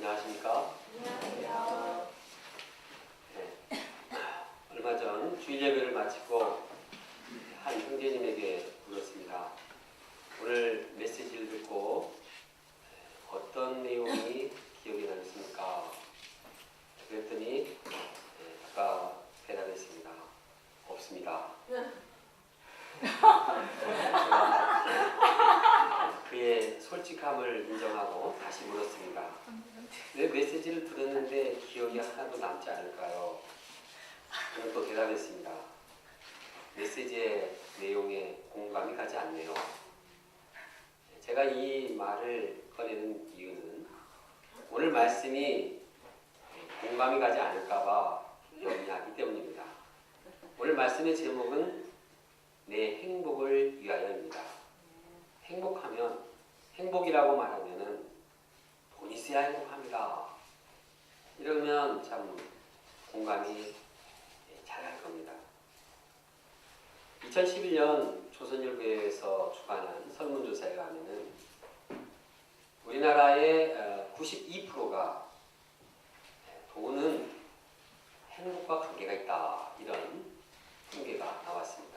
안녕하십니까? 안녕하세요. 네. 얼마 전 주일 예배를 마치고 한 형제님에게 물었습니다. 오늘 메시지를 듣고 어떤 내용이 기억이 나셨습니까? 그랬더니 아까 대답했습니다. 없습니다. 그의 솔직함을 인정하고 다시 물었습니다. 왜 메시지를 들었는데 기억이 하나도 남지 않을까요? 저는 또 대답했습니다. 메시지의 내용에 공감이 가지 않네요. 제가 이 말을 꺼내는 이유는 오늘 말씀이 공감이 가지 않을까봐 염려하기 때문입니다. 오늘 말씀의 제목은 내 행복을 위하여입니다. 행복하면, 행복이라고 말하면은 돈 있어야 행복합니다. 이러면 참 공감이 잘할 겁니다. 2011년 조선일보에서 주관한 설문조사에 의하면은 우리나라의 92%가 돈은 행복과 관계가 있다. 이런 통계가 나왔습니다.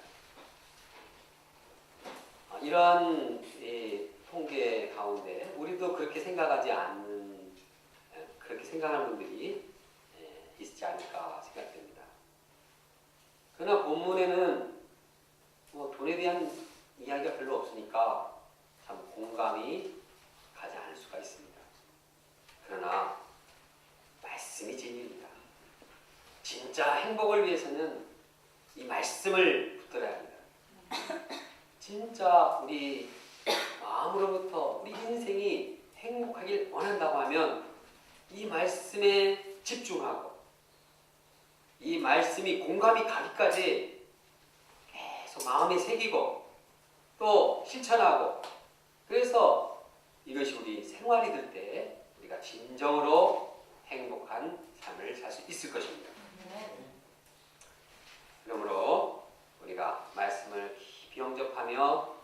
이런 통계 가운데 우리도 그렇게 생각하지 않는, 그렇게 생각하는 분들이 있지 않을까 생각됩니다. 그러나 본문에는 돈에 대한 이야기가 별로 없으니까 참 공감이 가지 않을 수가 있습니다. 그러나 말씀이 진리입니다. 진짜 행복을 위해서는 이 말씀을 붙들어야 합니다. 진짜 우리 마음으로부터 우리 인생이 행복하길 원한다고 하면 이 말씀에 집중하고 이 말씀이 공감이 가기까지 계속 마음에 새기고 또 실천하고, 그래서 이것이 우리 생활이 될 때 우리가 진정으로 행복한 삶을 살 수 있을 것입니다. 그러므로 우리가 말씀을 깊이 영접하며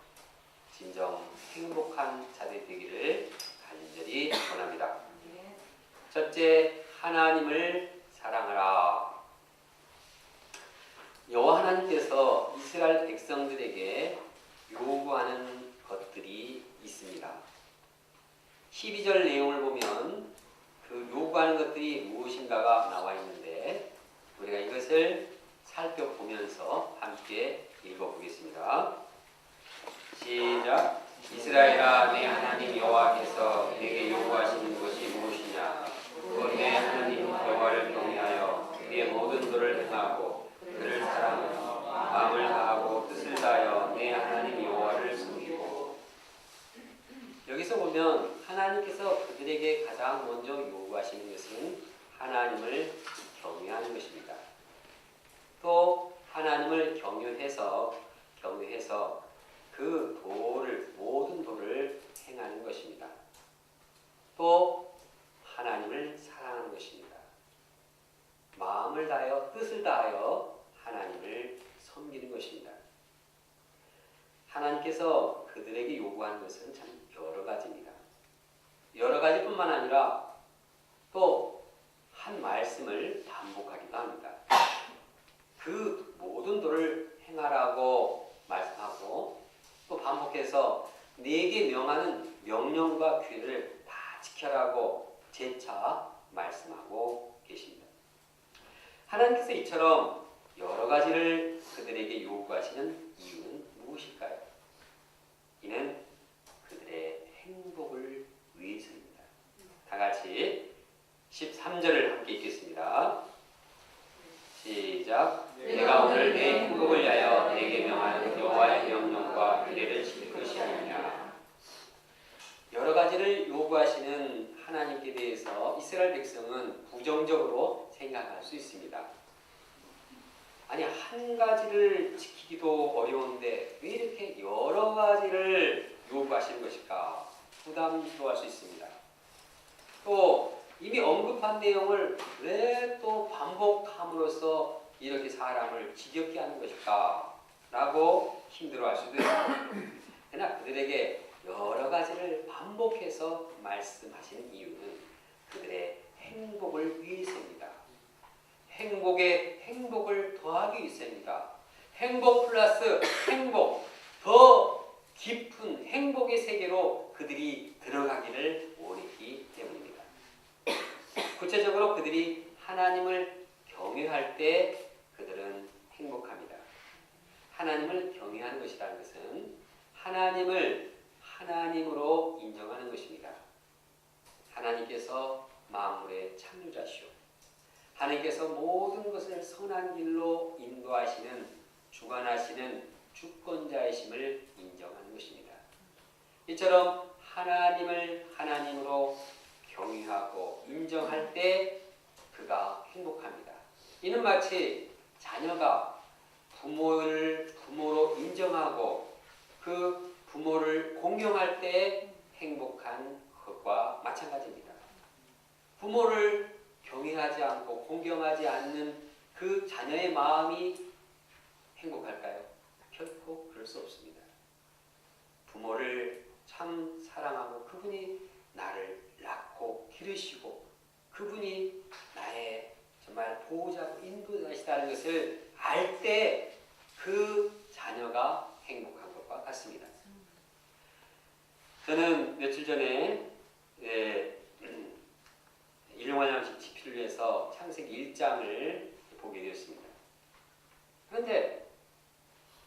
진정 행복한 자들이 되기를 간절히 원합니다. 첫째, 하나님을 사랑하라. 여호와 하나님께서 이스라엘 백성들에게 요구하는 것들이 있습니다. 12절 내용을 보면 그 요구하는 것들이 무엇인가가 나와 있는데 우리가 이것을 살펴보면서 함께 읽어보겠습니다. 시작. 이스라엘아, 내 하나님 여호와께서 내게 요구하시는 것이 무엇이냐? 곧 내 하나님 여호와를 경외하여 그의 모든 도를 행하고 그를 사랑하여 마음을 다하고 뜻을 다하여 내 하나님 여호와를 섬기고. 여기서 보면 하나님께서 그들에게 가장 먼저 요구하시는 것은 하나님을 경외하는 것입니다. 또 하나님을 경외해서 그 도를, 모든 도를 행하는 것입니다. 또 하나님을 사랑하는 것입니다. 마음을 다하여 뜻을 다하여 하나님을 섬기는 것입니다. 하나님께서 그들에게 요구하는 것은 참 여러 가지입니다. 여러 가지뿐만 아니라 또 한 말씀을 반복하기도 합니다. 그 모든 도를 행하라고 말씀하고 또 반복해서 네게 명하는 명령과 규례를 다 지켜라고 재차 말씀하고 계십니다. 하나님께서 이처럼 여러 가지를 그들에게 요구하시는 이유는 무엇일까요? 이는 그들의 행복을 위해서입니다. 다 같이 13절을 함께 읽겠습니다. 시작. 내가 오늘 내 행복을 위하여 내게 명하는 여호와의 명령과 규례를 지킬 것이 아니냐. 여러 가지를 요구하시는 하나님께 대해서 이스라엘 백성은 부정적으로 생각할 수 있습니다. 아니, 한 가지를 지키기도 어려운데 왜 이렇게 여러 가지를 요구하시는 것일까? 부담스러워할 수 있습니다. 또 이미 언급한 내용을 왜 또 반복함으로써 이렇게 사람을 지겹게 하는 것일까? 라고 힘들어할 수도 있습니다. 그러나 그들에게 여러 가지를 반복해서 말씀하시는 이유는 그들의 행복을 위해서입니다. 행복에 행복을 더하기 위해서입니다. 행복 플러스 행복, 더 깊은 행복의 세계로 그들이 들어가기를 원했기 때문입니다. 구체적으로 그들이 하나님을 경외할 때 그들은 행복합니다. 하나님을 경외하는 것이라는 것은 하나님을 하나님으로 인정하는 것입니다. 하나님께서 만물의 창조자시오. 하나님께서 모든 것을 선한 길로 인도하시는 주관하시는 주권자이심을 인정하는 것입니다. 이처럼 하나님을 하나님으로 경외하고 인정할 때 그가 행복합니다. 이는 마치 자녀가 부모로 인정하고 그 부모를 공경할 때 행복한 것과 마찬가지입니다. 부모를 경외하지 않고 공경하지 않는 그 자녀의 마음이 행복할까요? 결코 그럴 수 없습니다. 부모를 참 사랑하고 그분이 나를 낳고 기르시고 그분이 나의 정말 보호자고 인도자시다는 것을 알 때 그 자녀가 행복한 것과 같습니다. 저는 며칠 전에 일용환영 집필을 위해서 창세기 1장을 보게 되었습니다. 그런데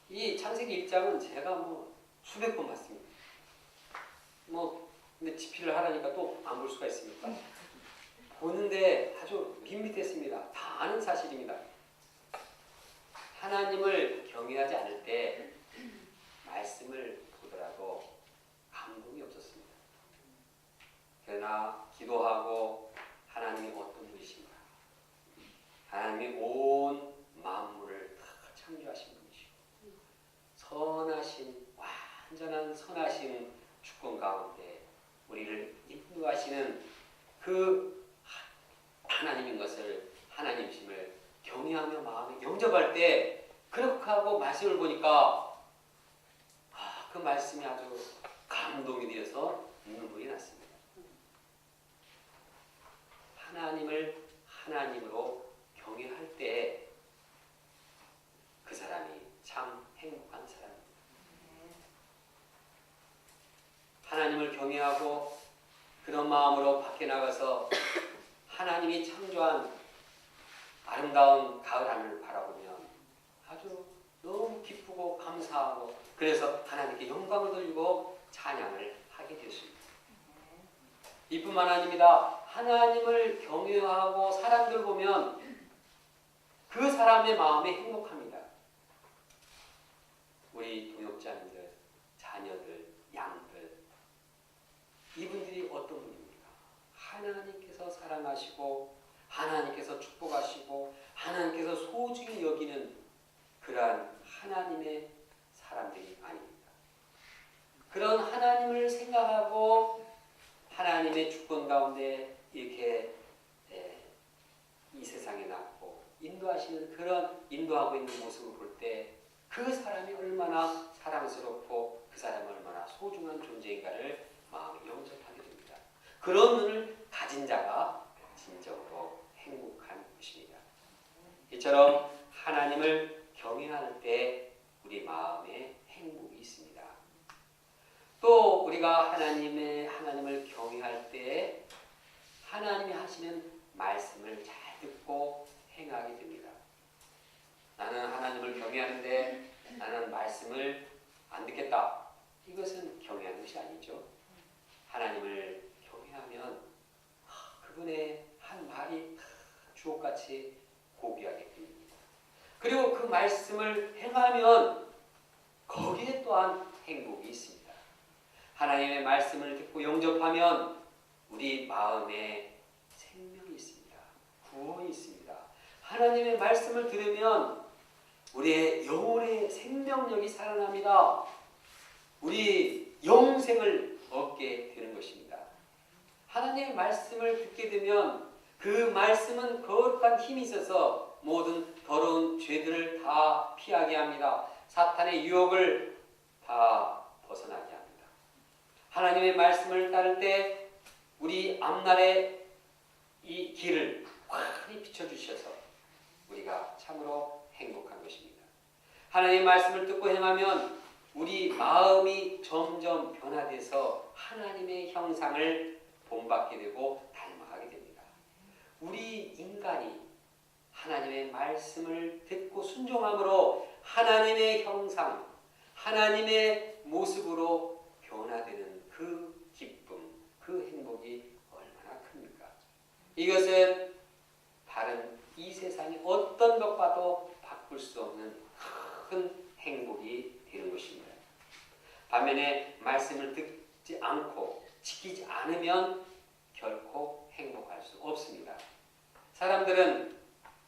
이 창세기 1장은 제가 수백 번 봤습니다. 근데 집필을 하라니까 또 안 볼 수가 있습니까? 보는데 아주 밋밋했습니다. 다 아는 사실입니다. 하나님을 경외하지 않을 때 말씀을 보더라도 감동이 없었습니다. 그러나 기도하고 하나님이 어떤 분이신가? 하나님이 온 만물을 다 창조하신 분이시고 선하신 완전한 선하신 주권 가운데 우리를 인도하시는 그 하나님인 것을 하나님심을 경외하며 마음에 영접할 때 그렇게 하고 말씀을 보니까 그 말씀이 아주 감동이 되어서 눈물이 났습니다. 하나님을 하나님으로 경외할 때 그 사람이 참 행복한 사람입니다. 하나님을 경외하고 그런 마음으로 밖에 나가서 하나님이 창조한 아름다운 가을 하늘을 바라보면 아주 너무 기쁘고 감사하고 그래서 하나님께 영광을 돌리고 찬양을 하게 됐습니다. 이뿐만 아닙니다. 하나님을 경외하고 사람들 보면 그 사람의 마음이 행복합니다. 우리 동역자님들, 자녀들, 양들 이분들이 어떤 분입니까? 하나님께서 사랑하시고 하나님께서 축복하시고 하나님께서 소중히 여기는 그러한 하나님의 사람들이 아닙니다. 그런 하나님을 생각하고 하나님의 주권 가운데 이렇게 이 세상에 낳고 인도하시는 그런 인도하고 있는 모습을 볼 때 그 사람이 얼마나 사랑스럽고 그 사람이 얼마나 소중한 존재인가를 마음에 영접하게 됩니다. 그런 눈을 가진 자가 진정으로 행복한 것입니다. 이처럼 하나님을 경외할 때 우리 마음에 행복이 있습니다. 또 우리가 하나님을 경외할 때 하나님이 하시는 말씀을 잘 듣고 행하게 됩니다. 나는 하나님을 경외하는데 나는 말씀을 안 듣겠다. 이것은 경외하는 것이 아니죠. 하나님을 경외하면 그분의 한 말이 주옥같이 고귀하게 됩니다. 그리고 그 말씀을 행하면 거기에 또한 행복이 있습니다. 하나님의 말씀을 듣고 영접하면 우리 마음에 생명이 있습니다. 구원이 있습니다. 하나님의 말씀을 들으면 우리의 영혼의 생명력이 살아납니다. 우리 영생을 얻게 되는 것입니다. 하나님의 말씀을 듣게 되면 그 말씀은 거룩한 힘이 있어서 모든 더러운 죄들을 다 피하게 합니다. 사탄의 유혹을 다 벗어나게 합니다. 하나님의 말씀을 따를 때 우리 앞날에 이 길을 환히 비춰주셔서 우리가 참으로 행복한 것입니다. 하나님의 말씀을 듣고 행하면 우리 마음이 점점 변화돼서 하나님의 형상을 본받게 되고 닮아가게 됩니다. 우리 인간이 하나님의 말씀을 듣고 순종함으로 하나님의 형상, 하나님의 모습으로 변화되는 그 기쁨, 그 행복이 얼마나 큽니까? 이것은 다른 이 세상의 어떤 것과도 바꿀 수 없는 큰 행복이 되는 것입니다. 반면에 말씀을 듣지 않고 지키지 않으면 결코 행복할 수 없습니다. 사람들은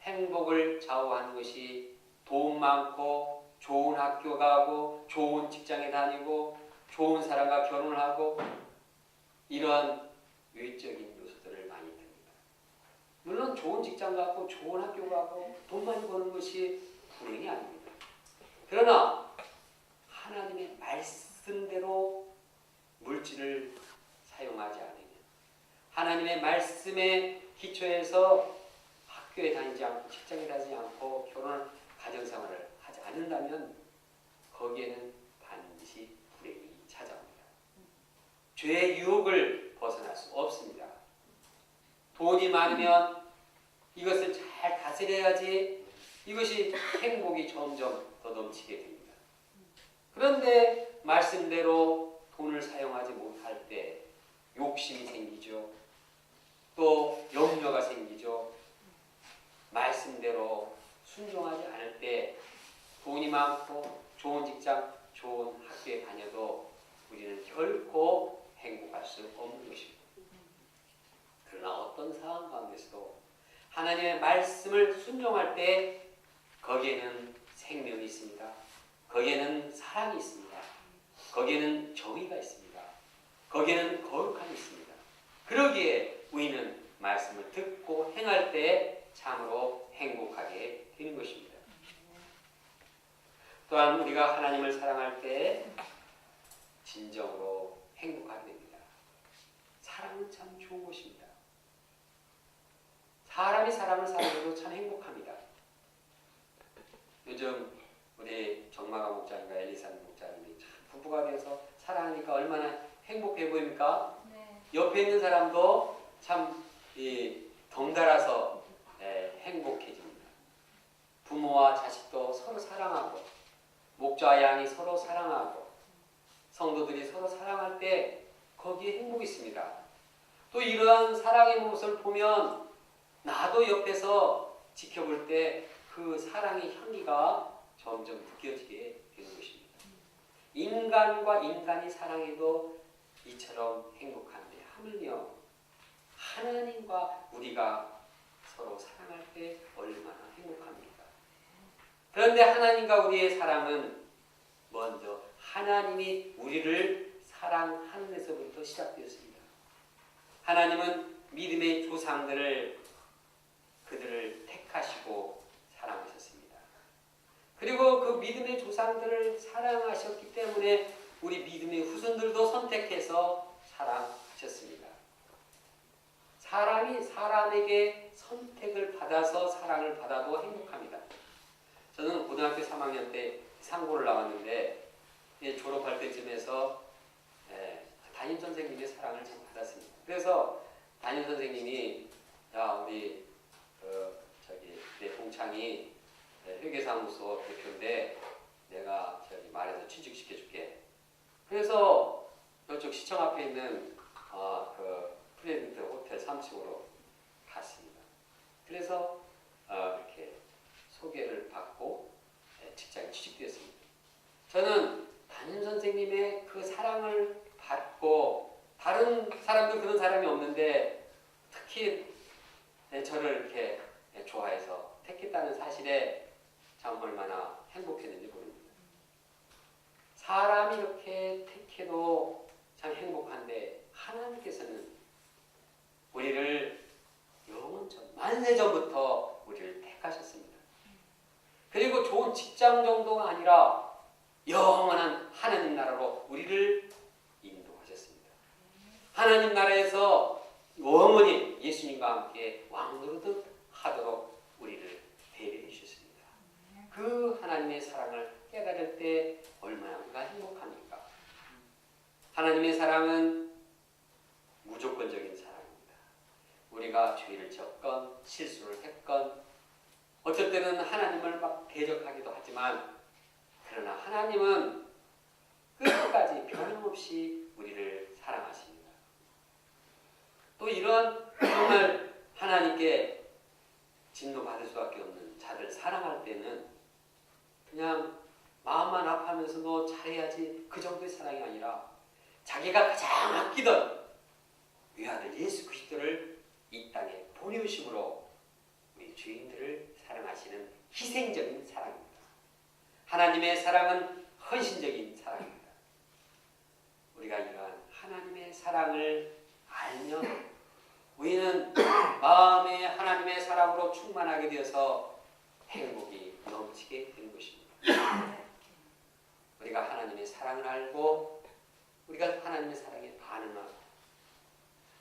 행복을 좌우하는 것이 돈 많고 좋은 학교 가고 좋은 직장에 다니고 좋은 사람과 결혼하고 이런 외적인 요소들을 많이 듭니다. 물론 좋은 직장 가고 좋은 학교 가고 돈 많이 버는 것이 불행이 아닙니다. 그러나 하나님의 말씀대로 물질을 사용하지 않으면, 하나님의 말씀에 기초해서 학교에 다니지 않고 직장에 다니지 않고 결혼을 가정생활을 하지 않는다면 거기에는 반드시 불행이 찾아옵니다. 죄의 유혹을 벗어날 수 없습니다. 돈이 많으면 이것을 잘 다스려야지 이것이 행복이 점점 더 넘치게 됩니다. 그런데 말씀대로 돈을 사용하지 못할 때 욕심이 생기죠. 또 염려가 생기죠. 말씀대로 순종하지 않을 때 돈이 많고 좋은 직장, 좋은 학교에 다녀도 우리는 결코 행복할 수 없는 것입니다. 그러나 어떤 상황 가운데서도 하나님의 말씀을 순종할 때 거기에는 생명이 있습니다. 거기에는 사랑이 있습니다. 거기에는 정의가 있습니다. 거기에는 거룩함이 있습니다. 그러기에 우리는 말씀을 듣고 행할 때 참으로 행복하게 되는 것입니다. 또한 우리가 하나님을 사랑할 때 진정으로 행복하게 됩니다. 사랑은 참 좋은 것입니다. 사람이 사람을 사랑해도 참 행복합니다. 요즘 우리 정마가 목사님과 엘리산 목사님이 참 부부가 되어서 사랑하니까 얼마나 행복해 보입니까? 네. 옆에 있는 사람도 참 덩달아서 행복해집니다. 부모와 자식도 서로 사랑하고 목자와 양이 서로 사랑하고 성도들이 서로 사랑할 때 거기에 행복이 있습니다. 또 이러한 사랑의 모습을 보면 나도 옆에서 지켜볼 때 그 사랑의 향기가 점점 느껴지게 되는 것입니다. 인간과 인간이 사랑해도 이처럼 행복한데 하물며 하나님과 우리가 서로 사랑할 때 얼마나 행복합니까? 그런데 하나님과 우리의 사랑은 먼저 하나님이 우리를 사랑하는 데서부터 시작되었습니다. 하나님은 믿음의 조상들을 그들을 택하시고 사랑하셨습니다. 그리고 그 믿음의 조상들을 사랑하셨기 때문에 우리 믿음의 후손들도 선택해서 사랑하셨습니다. 사람이 사람에게 선택을 받아서 사랑을 받아도 행복합니다. 저는 고등학교 3학년 때 상고를 나왔는데 졸업할 때쯤에서 담임선생님의 사랑을 참 받았습니다. 그래서 담임선생님이 야 우리 내 동창이 회계사무소 대표인데 내가 말해서 취직시켜줄게. 그래서 이쪽 시청 앞에 있는 그 프레젠트 호텔 3층으로 갔습니다. 그래서 이렇게 소개를 받고 직장에 취직되었습니다. 저는 담임선생님의 그 사랑을 받고 다른 사람도 그런 사람이 없는데 특히 저를 이렇게 좋아해서 택했다는 사실에 참 얼마나 행복했는지 모릅니다. 사람이 이렇게 택해도 참 행복한데 하나님께서는 우리를 영원전 만세전부터 우리를 택하셨습니다. 그리고 좋은 직장 정도가 아니라 영원한 하나님 나라로 우리를 인도하셨습니다. 하나님 나라에서 영원히 예수님과 함께 왕노릇 하도록 우리를 배려해 주셨습니다. 그 하나님의 사랑을 깨달을 때 얼마나 우리가 행복합니까? 하나님의 사랑은 무조건적인 사랑입니다. 우리가 죄를 졌건 실수를 했건 어쩔 때는 하나님을 막 대적하기도 하지만 그러나 하나님은 끝까지 변함없이 우리를 사랑하십니다. 또 이런 정말 하나님께 진노받을 수밖에 없는 자들 사랑할 때는 그냥 마음만 아파하면서 너 잘해야지 그 정도의 사랑이 아니라 자기가 가장 아끼던 외아들 예수 그리스도를 이 땅에 보내심으로 우리 죄인들을 사랑하시는 희생적인 사랑입니다. 하나님의 사랑은 헌신적인 사랑입니다. 우리가 이러한 하나님의 사랑을 알면 우리는 마음에 하나님의 사랑으로 충만하게 되어서 행복이 넘치게 되는 것입니다. 우리가 하나님의 사랑을 알고 우리가 하나님의 사랑에 반응하고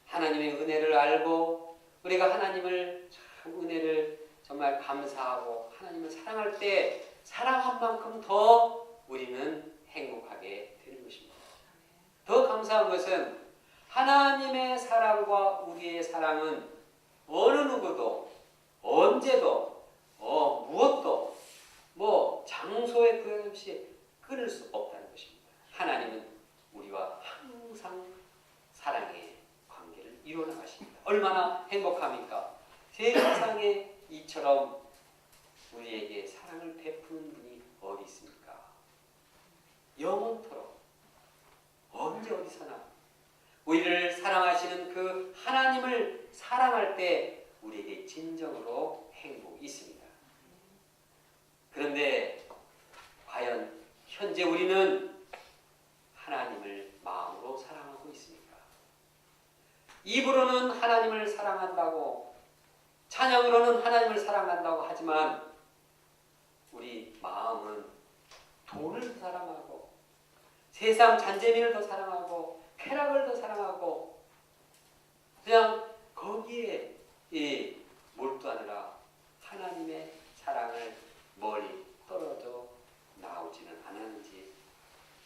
하나님의 은혜를 알고 우리가 하나님을 참 은혜를 정말 감사하고 하나님을 사랑할 때 사랑한 만큼 더 우리는 행복하게 되는 것입니다. 더 감사한 것은 하나님의 사랑과 우리의 사랑은 어느 누구도 언제도 무엇도 장소에 구애없이 끊을 수 없다는 것입니다. 하나님은 우리와 항상 사랑의 관계를 이루어나가십니다. 얼마나 행복합니까? 세상에 이처럼 우리에게 사랑을 베푸는 분이 어디 있습니까? 영원토록 언제 어디서나 우리를 사랑하시는 그 하나님을 사랑할 때 우리에게 진정으로 행복이 있습니다. 그런데 과연 현재 우리는 하나님을 마음으로 사랑하고 있습니까? 입으로는 하나님을 사랑한다고 찬양으로는 하나님을 사랑한다고 하지만 우리 마음은 돈을 더 사랑하고 세상 잔재미를 더 사랑하고 쾌락을 더 사랑하고 그냥 거기에 몰두하느라 하나님의 사랑을 멀리 떨어져 나오지는 않았는지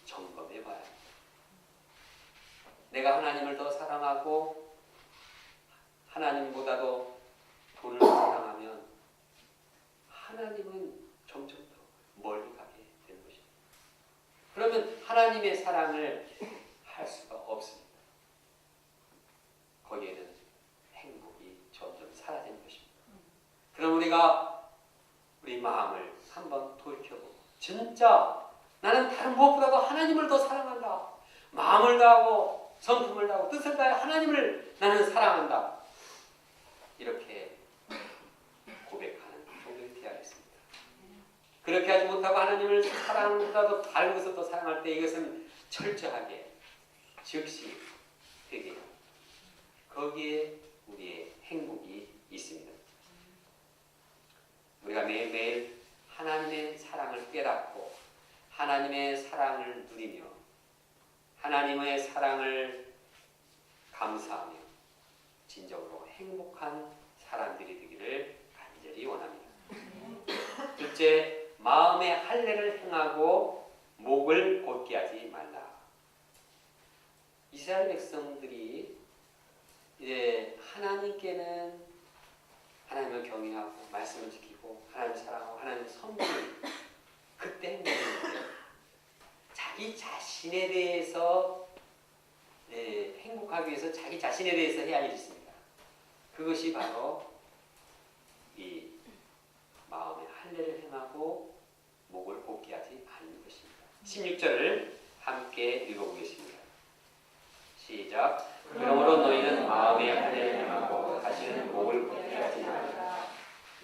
점검해 봐야 합니다. 내가 하나님을 더 사랑하고 하나님보다도 돈을 사랑하면 하나님은 점점 더 멀리 가게 되는 것입니다. 그러면 하나님의 사랑을 할 수가 없습니다. 거기에는 행복이 점점 사라지는 것입니다. 그럼 우리가 우리 마음을 한번 돌이켜보고 진짜 나는 다른 무엇보다도 하나님을 더 사랑한다. 마음을 다하고 성품을 다하고 뜻을 다해 하나님을 나는 사랑한다. 이렇게 고백하는 종들이 되어야겠습니다. 그렇게 하지 못하고 하나님을 사랑보다도 다른 것을 더 사랑할 때 이것은 철저하게 즉시 회개합니다. 거기에 우리의 행복이 있습니다. 우리가 매일매일 하나님의 사랑을 깨닫고 하나님의 사랑을 누리며 하나님의 사랑을 감사하며 진정으로 행복한 사람들이 되기를 간절히 원합니다. 둘째, 마음의 할례를 행하고 목을 곧게 하지 말라. 이스라엘 백성들이 이제 하나님께는 하나님을 경외하고 말씀을 지키고 하나님을 사랑하고 하나님을 섬기는 그때 행복했는데 자기 자신에 대해서 행복하기 위해서 자기 자신에 대해서 해야 할 일이 있습니다. 그것이 바로 이 마음의 할례를 행하고 목을 곧게 하지 않는 것입니다. 16절을 함께 읽어보겠습니다. 시작. 그러므로 너희는 마음의 할례를 행하고 다시는 목을 곧게 하지 말라.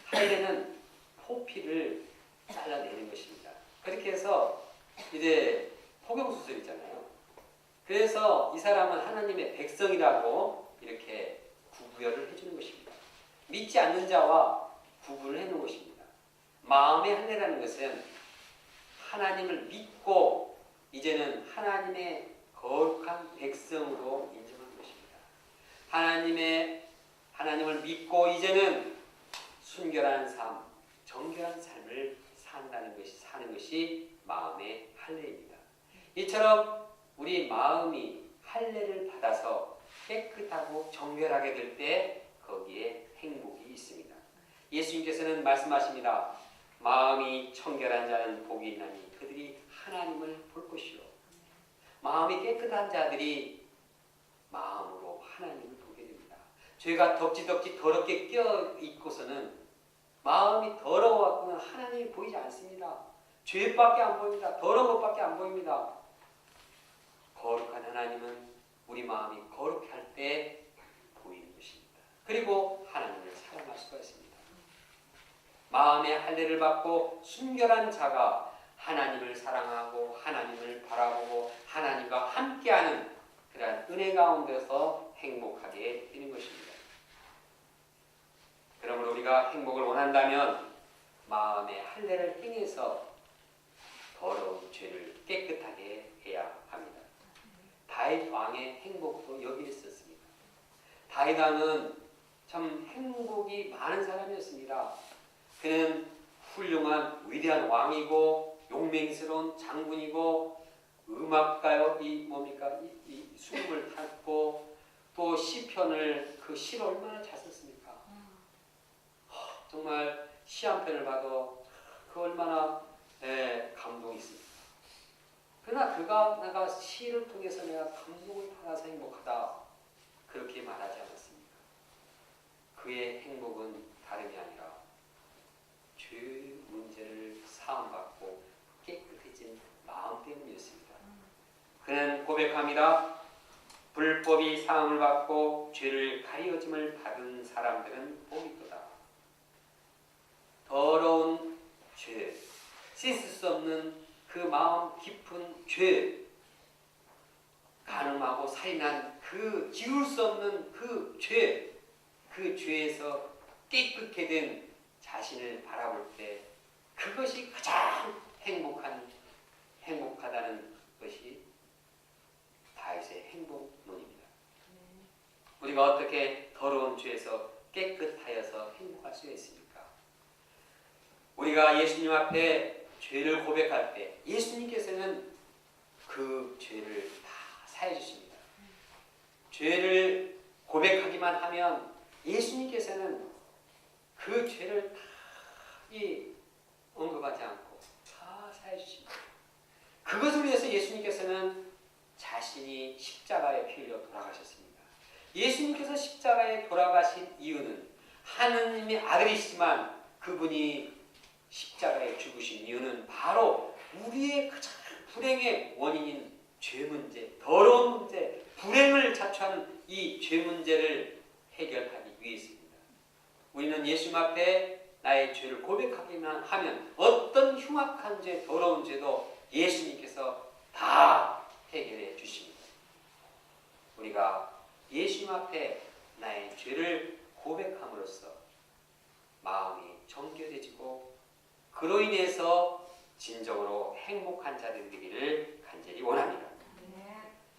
할례는 포피를 잘라내는 것입니다. 그렇게 해서 이제 포경수술이잖아요. 그래서 이 사람은 하나님의 백성이라고 이렇게 구분을 해주는 것입니다. 믿지 않는 자와 구분을 해놓은 것입니다. 마음의 할례라는 것은 하나님을 믿고 이제는 하나님의 거룩한 백성으로 인정하는 것입니다. 하나님을 믿고 이제는 순결한 삶, 정결한 삶을 사는 것이 마음의 할례입니다. 이처럼 우리 마음이 할례를 받아서 깨끗하고 정결하게 될 때 거기에 행복이 있습니다. 예수님께서는 말씀하십니다. 마음이 청결한 자는 복이 있나니 그들이 하나님을 볼 것이요. 마음이 깨끗한 자들이 마음으로 하나님을 보게 됩니다. 죄가 덕지덕지 더럽게 껴 있고서는 마음이 더러워갖고는 하나님이 보이지 않습니다. 죄밖에 안 보입니다. 더러운 것밖에 안 보입니다. 거룩한 하나님은 우리 마음이 거룩해 할 때 보이는 것입니다. 그리고 하나님을 사랑할 수가 있습니다. 마음의 할례를 받고 순결한 자가 하나님을 사랑하고 하나님을 바라보고 하나님과 함께하는 그러한 은혜 가운데서 행복하게 되는 것입니다. 그러므로 우리가 행복을 원한다면 마음의 할례를 행해서 더러운 죄를 깨끗하게 해야 합니다. 다윗 왕의 행복도 여기에 있었습니다. 다윗 왕은 참 행복이 많은 사람이었습니다. 그는 훌륭한 위대한 왕이고 용맹스러운 장군이고 음악가요, 이 수금을 탔고 또 시편을 그 시를 얼마나 잘 썼습니까? 정말 시 한 편을 봐도 그 얼마나 감동이 있습니까? 그러나 내가 시를 통해서 내가 감동을 받아서 행복하다 그렇게 말하지 않았습니까? 그의 행복은 다름이 아니라 죄 문제를 사함받고 깨끗해진 마음 때문이었습니다. 그는 고백합니다. 불법이 사함을 받고 죄를 가리워짐을 받은 사람들은 복이 있도다. 더러운 죄, 씻을 수 없는 그 마음 깊은 죄, 간음하고 살인한 그 지울 수 없는 그 죄, 그 죄에서 깨끗게 된 자신을 바라볼 때 그것이 가장 행복하다는 것이 다윗의 행복론입니다. 우리가 어떻게 더러운 죄에서 깨끗하여서 행복할 수 있습니까? 우리가 예수님 앞에 죄를 고백할 때 예수님께서는 그 죄를 다 사해 주십니다. 죄를 고백하기만 하면 예수님께서는 그 죄를 다 언급하지 않고 다 사해 주십니다. 그것을 위해서 예수님께서는 자신이 십자가에 피 흘려 돌아가셨습니다. 예수님께서 십자가에 돌아가신 이유는 하느님의 아들이시지만 그분이 십자가에 죽으신 이유는 바로 우리의 가장 불행의 원인인 죄 문제, 더러운 문제, 불행을 자초하는 이 죄 문제를 해결하기 위해서입니다. 우리는 예수님 앞에 나의 죄를 고백하기만 하면 어떤 흉악한 죄, 더러운 죄도 예수님께서 다 해결해 주십니다. 우리가 예수님 앞에 나의 죄를 고백함으로써 마음이 정결해지고 그로 인해서 진정으로 행복한 자들이 되기를 간절히 원합니다.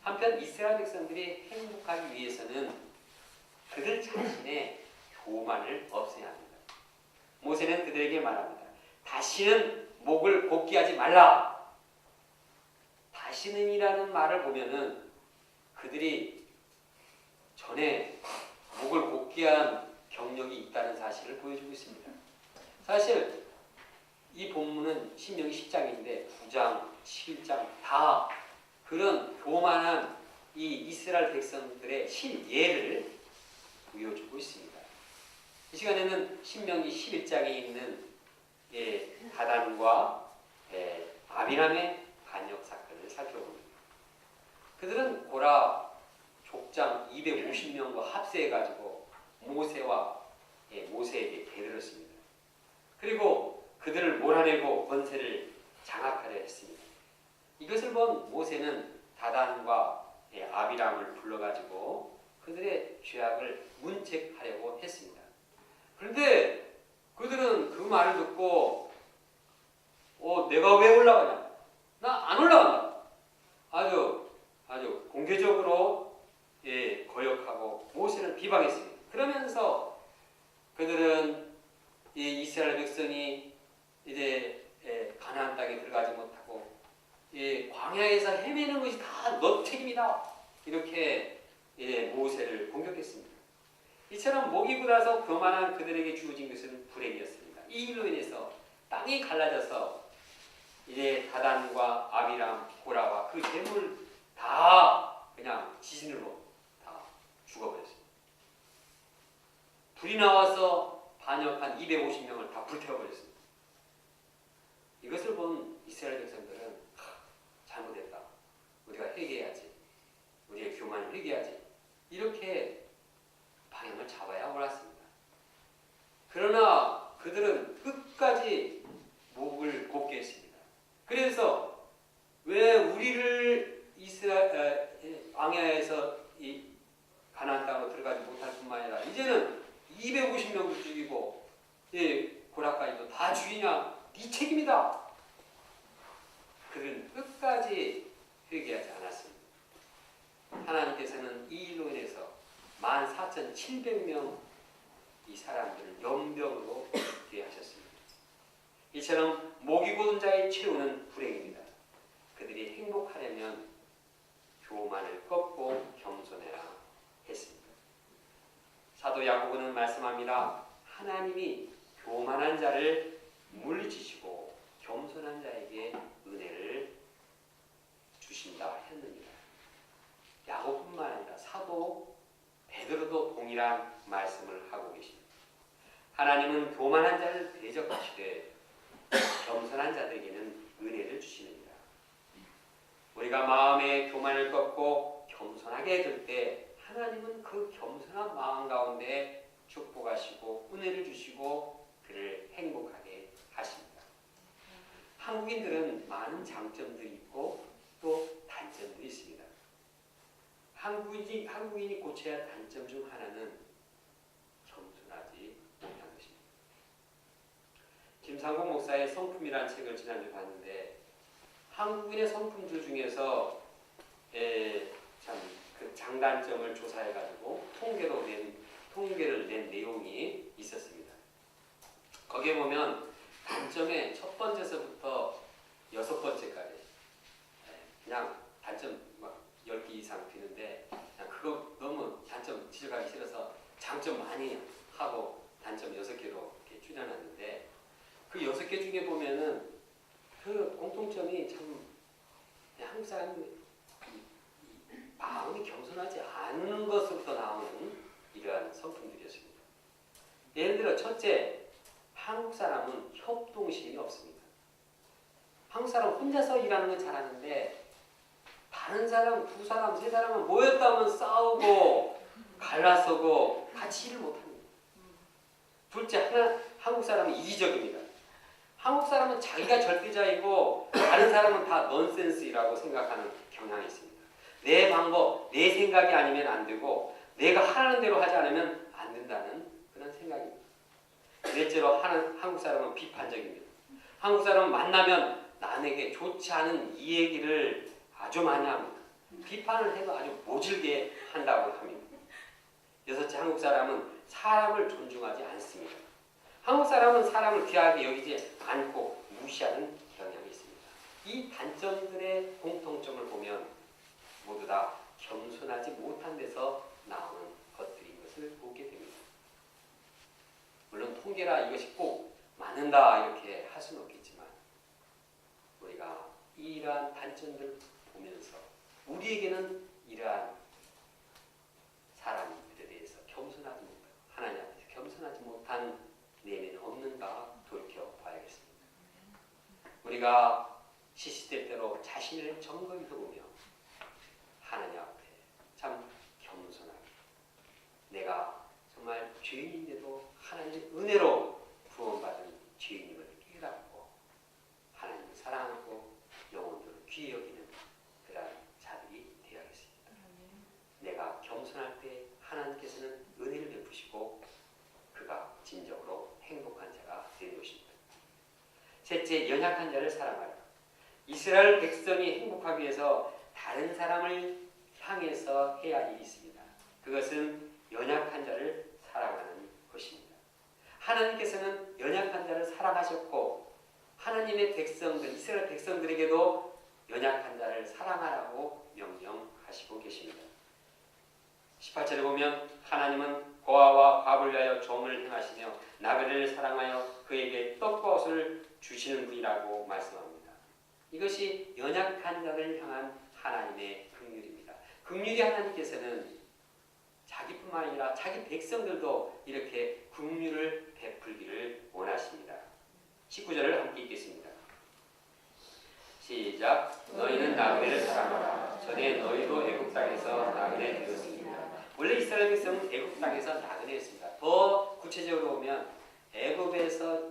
한편 이스라엘 백성들이 행복하기 위해서는 그들 자신의 교만을 없애야 합니다. 모세는 그들에게 말합니다. 다시는 목을 곱게 하지 말라. 다시는이라는 말을 보면은 그들이 전에 목을 곱게 한 경력이 있다는 사실을 보여주고 있습니다. 사실 이 본문은 신명기 10장인데 9장, 7장 다 그런 교만한 이 이스라엘 백성들의 실예를 보여주고 있습니다. 이 시간에는 신명기 11장에 있는 다단과 아비람의 반역 사건을 살펴봅니다. 그들은 고라 족장 250명과 합세해가지고 모세에게 대들었습니다. 그리고 그들을 몰아내고 권세를 장악하려 했습니다. 이것을 본 모세는 다단과 아비람을 불러가지고 그들의 죄악을 문책하려고 했습니다. 그런데 그들은 그 말을 듣고 내가 왜 올라가냐? 나 안 올라간다. 아주 공개적으로 거역하고 모세를 비방했습니다. 그러면서 그들은 이 이스라엘 백성이 이제 가나안 땅에 들어가지 못하고 이 광야에서 헤매는 것이 다 너 책임이다. 이렇게 모세를 공격했습니다. 이처럼 목이 굳어서 교만한 그들에게 주어진 것은 불행이었습니다. 이 일로 인해서 땅이 갈라져서 이제 다단과 아비람, 고라와 그 재물 다 그냥 지진으로 다 죽어버렸습니다. 불이 나와서 반역한 250명을 다 불태워버렸습니다. 이것을 본 이스라엘 백성들은 잘못했다. 우리가 회개해야지. 우리의 교만을 회개해야지. 이렇게 방향을 잡아야 옳았습니다. 그러나 그들은 끝까지 목을 곧게 했습니다. 그래서 왜 우리를 광야에서 이 가나안 땅으로 들어가지 못할 뿐만 아니라 이제는 250명도 죽이고 고라까지도 다 죽이냐? 네 책임이다. 그들은 끝까지 회개하지 않았습니다. 하나님께서는 이 일로 인해서 14,700명 이 사람들을 연병으로 죽게 하셨습니다. 이처럼 목이 곧은 자의 최후는 불행입니다. 그들이 행복하려면 교만을 꺾고 겸손해라 했습니다. 사도 야고보는 말씀합니다. 하나님이 교만한 자를 물리치시고 겸손한 자에게 은혜를 주신다 했느니라. 야고보뿐만 아니라 사도 베드로도 동일한 말씀을 하고 계십니다. 하나님은 교만한 자를 대적하시되 겸손한 자들에게는 은혜를 주시느니라. 우리가 마음의 교만을 꺾고 겸손하게 될 때 하나님은 그 겸손한 마음 가운데 축복하시고 은혜를 주시고 그를 행복하게 하십니다. 한국인들은 많은 장점들이 있고 또 단점들이 있습니다. 한국인이 고쳐야 할 단점 중 하나는 겸손하지 못한 것입니다. 김상국 목사의 성품이라는 책을 지난주에 봤는데 한국인의 성품들 중에서 참 그 장단점을 조사해가지고 통계를 낸 내용이 있었습니다. 거기에 보면 단점의 첫 번째서부터 6번째까지 그냥 단점 막 10개 이상 되는데 그냥 그거 너무 단점 지적하기 싫어서 장점 많이 하고 단점 6개로 이렇게 줄여놨는데 그 6개 중에 보면은 그 공통점이 참 한국 사람이 마음이 겸손하지 않은 것으로부터 나오는 이러한 성품들이었습니다. 예를 들어 첫째, 한국 사람은 협동심이 없습니다. 한국 사람 혼자서 일하는 건 잘하는데 다른 사람, 2사람, 3사람은 모였다 하면 싸우고 갈라서고 같이 일을 못합니다. 둘째, 한국 사람은 이기적입니다. 한국 사람은 자기가 절대자이고 다른 사람은 다 넌센스라고 생각하는 경향이 있습니다. 내 방법, 내 생각이 아니면 안 되고 내가 하라는 대로 하지 않으면 안 된다는 그런 생각입니다. 넷째로 한국 사람은 비판적입니다. 한국 사람은 만나면 남에게 좋지 않은 이 얘기를 아주 많이 합니다. 비판을 해도 아주 모질게 한다고 합니다. 여섯째, 한국 사람은 사람을 존중하지 않습니다. 한국 사람은 사람을 귀하게 여기지 않고 무시하는 경향이 있습니다. 이 단점들의 공통점을 보면 모두 다 겸손하지 못한 데서 나오는 것들인 것을 보게 됩니다. 물론 통계라 이것이 꼭 맞는다 이렇게 할 수는 없겠지만 우리가 이러한 단점들을 보면서 우리에게는 이러한 사람들에 대해서 겸손하지 못한 하나님 앞에서 겸손하지 못한 내면이 없는가 돌이켜 봐야겠습니다. 우리가 시시때때로 자신을 점검해보며 하나님 앞에 참 겸손하게 내가 정말 죄인인데도 하나님의 은혜로 구원받은 죄인임을 깨닫고 하나님을 사랑하고 영혼들을 귀히 여기는 그러한 자들이 되어야겠습니다. 내가 겸손할 때 하나님께서는 은혜를 베푸시고 그가 진정으로 행복한 자가 되는 것입니다. 셋째, 연약한 자를 사랑하라. 이스라엘 백성이 행복하기 위해서 다른 사람을 향해서 해야 할 일이 있습니다. 그것은 연약한 자를 하나님의 백성들, 이스라엘 백성들에게도 연약한 자를 사랑하라고 명령하시고 계십니다. 18절에 보면 하나님은 고아와 과부를 위하여 종을 행하시며 나그네를 사랑하여 그에게 떡과 옷을 주시는 분이라고 말씀합니다. 이것이 연약한 자를 향한 하나님의 긍휼입니다. 긍휼이 하나님께서는 자기뿐만 아니라 자기 백성들도 이렇게 긍휼을 베풀기를 원하십니다. 19절을 함께 읽겠습니다. 시작. 너희는 나그네를 사랑하라. 전에 너희도 애굽 땅에서 나그네 되었습니다. 원래 이스라엘 백성은 애굽 땅에서 나그네였습니다. 더 구체적으로 보면 애굽에서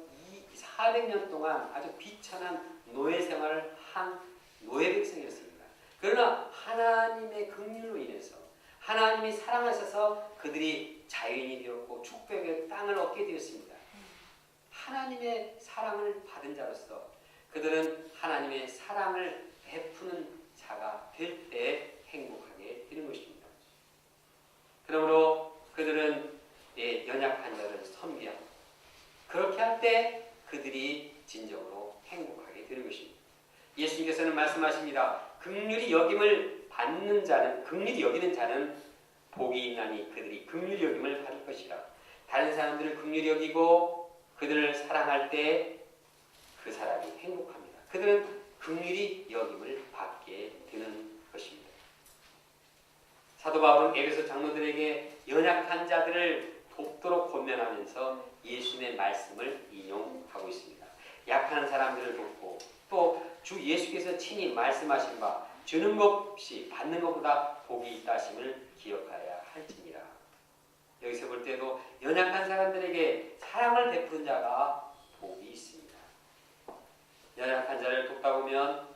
400년 동안 아주 비천한 노예 생활을 한 노예 백성이었습니다. 그러나 하나님의 긍휼로 인해서 하나님이 사랑하셔서 그들이 자유인이 되었고 축복의 땅을 얻게 되었습니다. 하나님의 사랑을 받은 자로서 그들은 하나님의 사랑을 베푸는 자가 될 때 행복하게 되는 것입니다. 그러므로 그들은 연약한 자를 섬기고 그렇게 할 때 그들이 진정으로 행복하게 되는 것입니다. 예수님께서는 말씀하십니다. 긍휼히 여김을 받는 자는, 긍휼히 여기는 자는 복이 있나니 그들이 긍휼히 여김을 받을 것이라. 다른 사람들을 긍휼히 여기고 그들을 사랑할 때 그 사람이 행복합니다. 그들은 긍휼히 여김을 받게 되는 것입니다. 사도 바울은 에베소 장로들에게 연약한 자들을 돕도록 권면하면서 예수님의 말씀을 인용하고 있습니다. 약한 사람들을 돕고 또 주 예수께서 친히 말씀하신 바 주는 것 없이 받는 것보다 복이 있다 하심을 기억하여야 할지니라. 여기서 볼 때도 연약한 사람들에게 사랑을 베푸는 자가 복이 있습니다. 연약한 자를 돕다 보면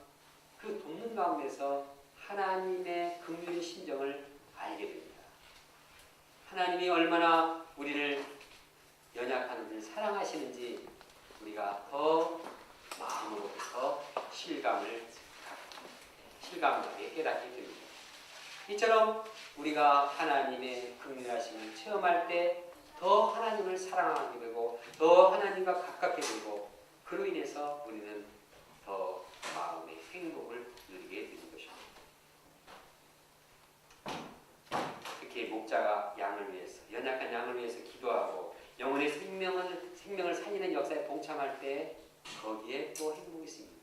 그 돕는 가운데서 하나님의 긍휼의 심정을 알게 됩니다. 하나님이 얼마나 우리를 연약한 우리를 사랑하시는지 우리가 더 마음으로부터 실감하게 깨닫게 됩니다. 이처럼 우리가 하나님의 긍휼하심을 체험할 때 더 하나님을 사랑하게 되고 더 하나님과 가깝게 되고 그로 인해서 우리는 더 마음의 행복을 누리게 되는 것입니다. 특히 목자가 양을 위해서, 연약한 양을 위해서 기도하고 영혼의 생명을 살리는 역사에 동참할 때 거기에 또 행복이 있습니다.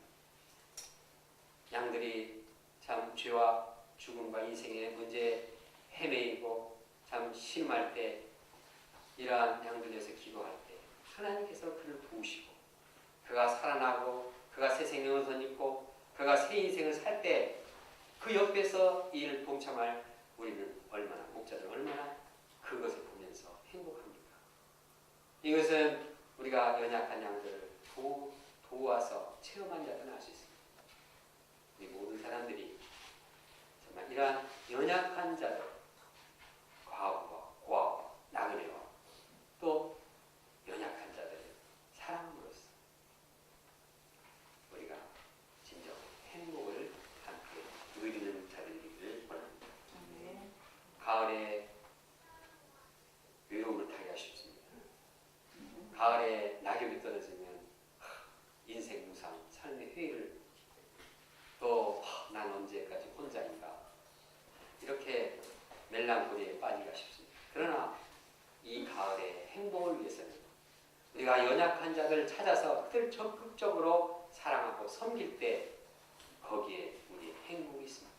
양들이 참 죄와 죽음과 인생의 문제에 헤매이고 참 심할 때 이러한 양들 위해서 기도할 때 하나님께서 그를 도우시고 그가 살아나고 그가 새 생명을 덧입고 그가 새 인생을 살 때 그 옆에서 이 일을 동참할 우리는 얼마나 목자들은 얼마나 그것을 보면서 행복합니까? 이것은 우리가 연약한 양들을 도와서 체험한 자들은 알 수 있습니다. 우리 모든 사람들이 정말 이러한 연약한 자들, 과부와 고아와 나그네와 또 연약한 자들을 사랑함으로써 우리가 진정 행복을 함께 누리는 자들이기를 원합니다. 가을에 외로움을 타게 하십습니다. 가을에 낙엽이 떨어지면 인생 무상, 삶의 회의를 또 난 언제까지 혼자인가 이렇게 멜랑콜리에 빠지기가 쉽습니다. 그러나 이 가을의 행복을 위해서는 우리가 연약한 자들을 찾아서 그들 적극적으로 사랑하고 섬길 때 거기에 우리의 행복이 있습니다.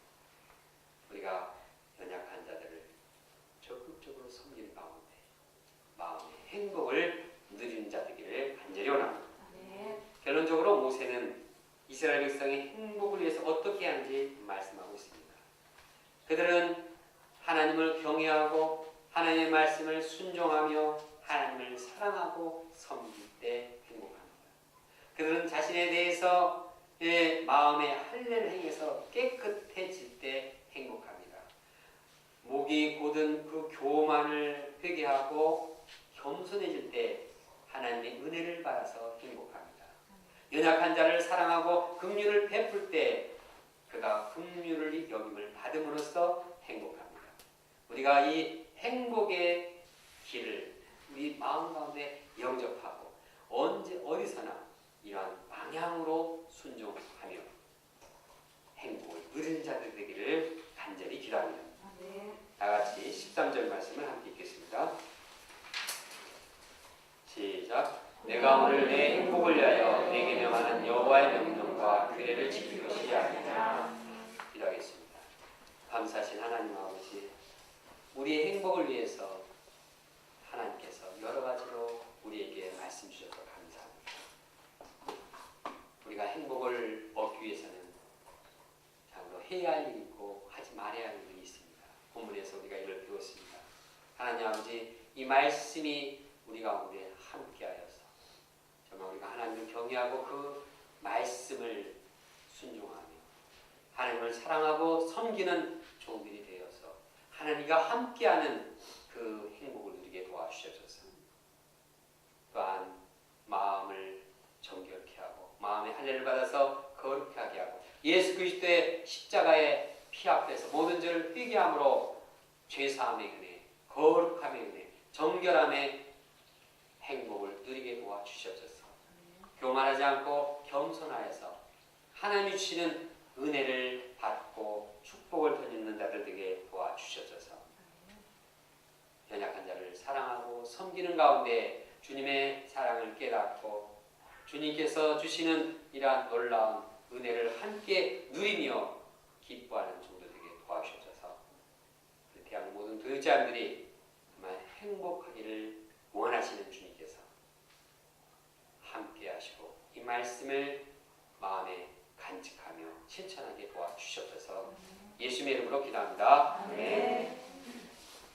우리가 연약한 자들을 적극적으로 섬기는 가운데 마음의 행복을 누리는 자 되기를 간절히 원합니다. 결론적으로 모세는 이스라엘 백성의 행복을 위해서 어떻게 하는지 말씀하고 있습니다. 그들은 하나님을 경외하고 하나님의 말씀을 순종하며 하나님을 사랑하고 섬길 때 행복합니다. 그들은 자신에 대해서 마음의 할례를 행해서 깨끗해질 때 행복합니다. 목이 곧은 그 교만을 회개하고 겸손해질 때 하나님의 은혜를 받아서 행복합니다. 연약한 자를 사랑하고 긍휼을 베풀 때 그가 긍휼을 여김을 받음으로써 행복합니다. 우리가 이 행복의 길을 우리 마음 가운데 영접하고 언제 어디서나 이러한 방향으로 주시라면. 다 같이 13절 말씀을 함께 읽겠습니다. 시작. 내가 오늘 내 행복을 위하여 내게 명하는 여호와의 명령과 규례를 지킬 것이 아니냐. 기도하겠습니다. 감사하신 하나님 아버지, 우리의 행복을 위해서 하나님께서 여러 가지로 우리에게 말씀 주셔서 감사합니다. 우리가 행복을 얻기 위해서는 참으로 해야 할 일이 있고 하지 말아야 할 일이 있습니다. 본문에서 우리가 이를 배웠습니다. 하나님 아버지, 이 말씀이 우리 가운데 함께하여서 정말 우리가 하나님을 경외하고 그 말씀을 순종하며 하나님을 사랑하고 섬기는 종들이 되어서 하나님과 함께하는 그 행복을 누리게 도와주셔서 또한 마음을 정결케 하고 마음의 할례를 받아서 거룩하게 하고 예수 그리스도의 십자가의 피 앞에서 모든 죄를 회개함으로 죄사함의 은혜, 거룩함의 은혜, 정결함의 행복을 누리게 도와주셔서 교만하지 않고 겸손하여서 하나님이 주시는 은혜를 받고 축복을 덧입는 자들 되게 도와주셔서 연약한 자를 사랑하고 섬기는 가운데 주님의 사랑을 깨닫고 주님께서 주시는 이러한 놀라운 은혜를 함께 누리며 기뻐하는 종들 되게 도와주셔서 대한민국 모든 교육자들이 정말 행복하기를 원하시는 주님께서 함께 하시고 이 말씀을 마음에 간직하며 실천하게 도와주셔서 예수님의 이름으로 기도합니다. 네.